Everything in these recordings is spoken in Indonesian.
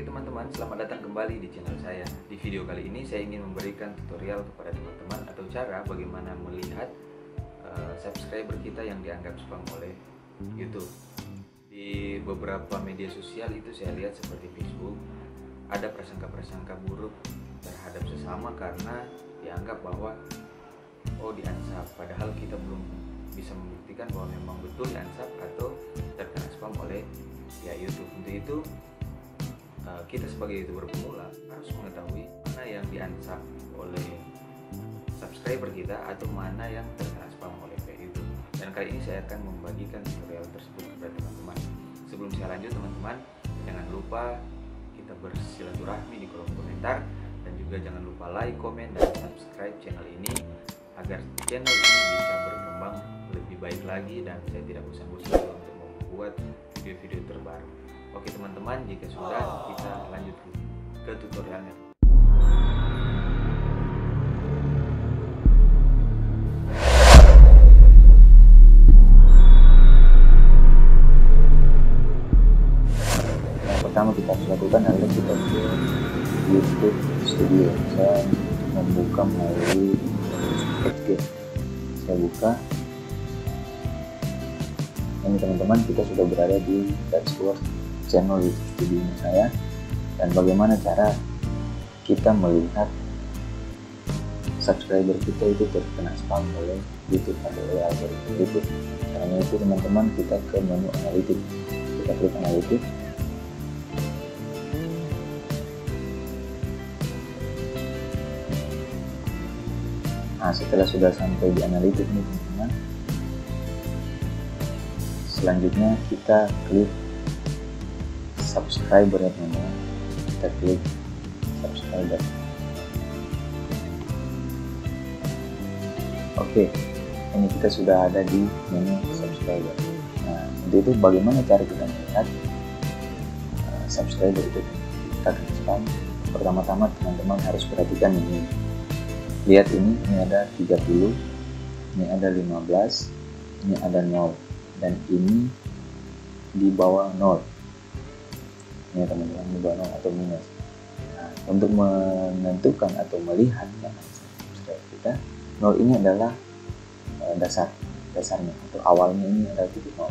Oke teman-teman, selamat datang kembali di channel saya. Di video kali ini saya ingin memberikan tutorial kepada teman-teman atau cara bagaimana melihat subscriber kita yang dianggap spam oleh YouTube. Di beberapa media sosial itu saya lihat seperti Facebook, ada prasangka-prasangka buruk terhadap sesama karena dianggap bahwa diansap, padahal kita belum bisa membuktikan bahwa memang betul diansap atau terkena spam oleh YouTube. Untuk itu kita sebagai YouTuber pemula harus mengetahui mana yang diansap oleh subscriber kita atau mana yang terkena spam oleh YouTube. Dan kali ini saya akan membagikan tutorial tersebut kepada teman-teman. Sebelum saya lanjut teman-teman, jangan lupa kita bersilaturahmi di kolom komentar, dan juga jangan lupa like, komen, dan subscribe channel ini agar channel ini bisa berkembang lebih baik lagi dan saya tidak bosan-bosan untuk membuat video-video terbaru. Oke teman-teman, jika sudah, kita lanjut ke tutorialnya. Yang pertama kita harus lakukan adalah kita ke YouTube Studio. Saya membuka melalui Edge. Saya buka. Ini teman-teman, kita sudah berada di dashboard channel YouTube Studio saya. Dan bagaimana cara kita melihat subscriber kita itu terkena spam oleh YouTube atau oleh algoritma YouTube. Caranya itu teman-teman, kita ke menu analitik, kita klik analitik. Nah, setelah sudah sampai di analitik nih teman-teman, selanjutnya kita klik subscriber ya teman-teman. Kita klik subscriber. Oke, ini kita sudah ada di menu subscriber. Nah, untuk itu bagaimana cara kita melihat subscriber itu terkena spam? Pertama-tama teman-teman harus perhatikan ini. Lihat ini ada 30, ini ada 15, ini ada 0, dan ini di bawah 0. Ini teman-teman, di bawah 0 atau minus. Nah, untuk menentukan atau melihat subscriber kita, 0 ini adalah dasarnya atau awalnya, ini adalah titik 0.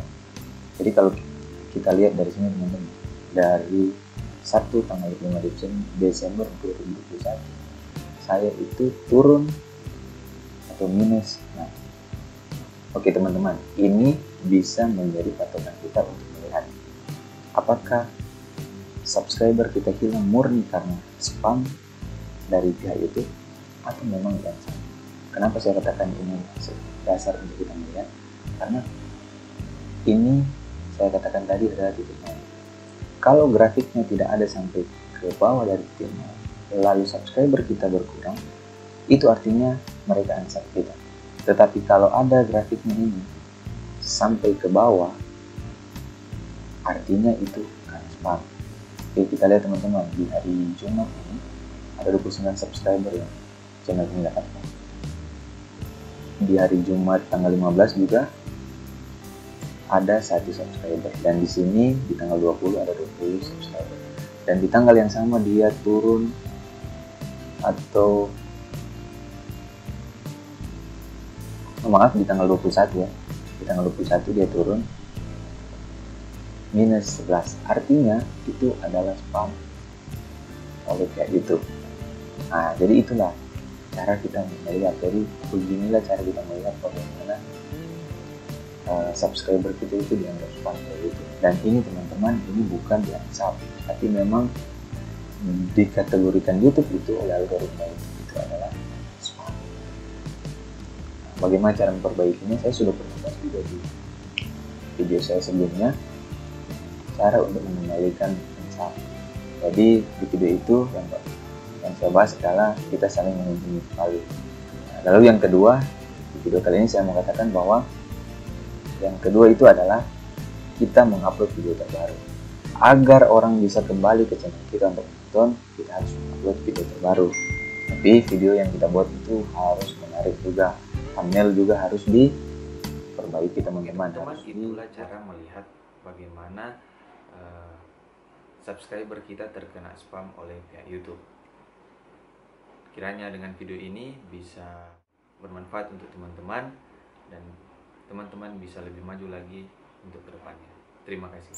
Jadi kalau kita lihat dari sini teman-teman, dari 1 tanggal 5 Desember 2021 saya itu turun atau minus. Nah, oke teman-teman, ini bisa menjadi patokan kita untuk melihat apakah subscriber kita hilang murni karena spam dari pihak YouTube atau memang yang sama. Kenapa saya katakan ini dasar untuk kita melihat? Karena ini saya katakan tadi adalah titik 0. Kalau grafiknya tidak ada sampai ke bawah dari titik 0, lalu subscriber kita berkurang, itu artinya mereka unsub kita. Tetapi kalau ada grafiknya ini sampai ke bawah, artinya itu kan spam. Oke, kita lihat teman-teman, di hari Jumat ini ada 29 subscriber yang channel ini dapatkan. Di hari Jumat tanggal 15 juga ada 1 subscriber, dan di sini di tanggal 20 ada 20 subscriber, dan di tanggal yang sama dia turun atau maaf di tanggal 21 ya, di tanggal 21 dia turun minus 11, artinya itu adalah spam oleh pihak YouTube. Nah, jadi itulah cara kita melihat. Jadi beginilah cara kita melihat bagaimana subscriber kita itu dianggap spam oleh YouTube. Dan ini teman-teman, ini bukan diansap, tapi memang dikategorikan YouTube itu oleh algoritma itu adalah spam. Bagaimana cara memperbaikinya? Saya sudah pernah bahas juga di video saya sebelumnya, cara untuk mengembalikan ansap. Jadi di video itu yang saya bahas adalah kita saling mengunjungi kembali. Lalu yang kedua, di video kali ini saya mau katakan bahwa yang kedua itu adalah kita mengupload video terbaru. Agar orang bisa kembali ke channel kita untuk menonton, kita harus mengupload video terbaru. Tapi video yang kita buat itu harus menarik juga, thumbnail juga harus diperbaiki teman-teman. Itulah cara melihat bagaimana subscriber kita terkena spam oleh pihak YouTube. Kiranya dengan video ini bisa bermanfaat untuk teman-teman dan teman-teman bisa lebih maju lagi untuk kedepannya. Terima kasih.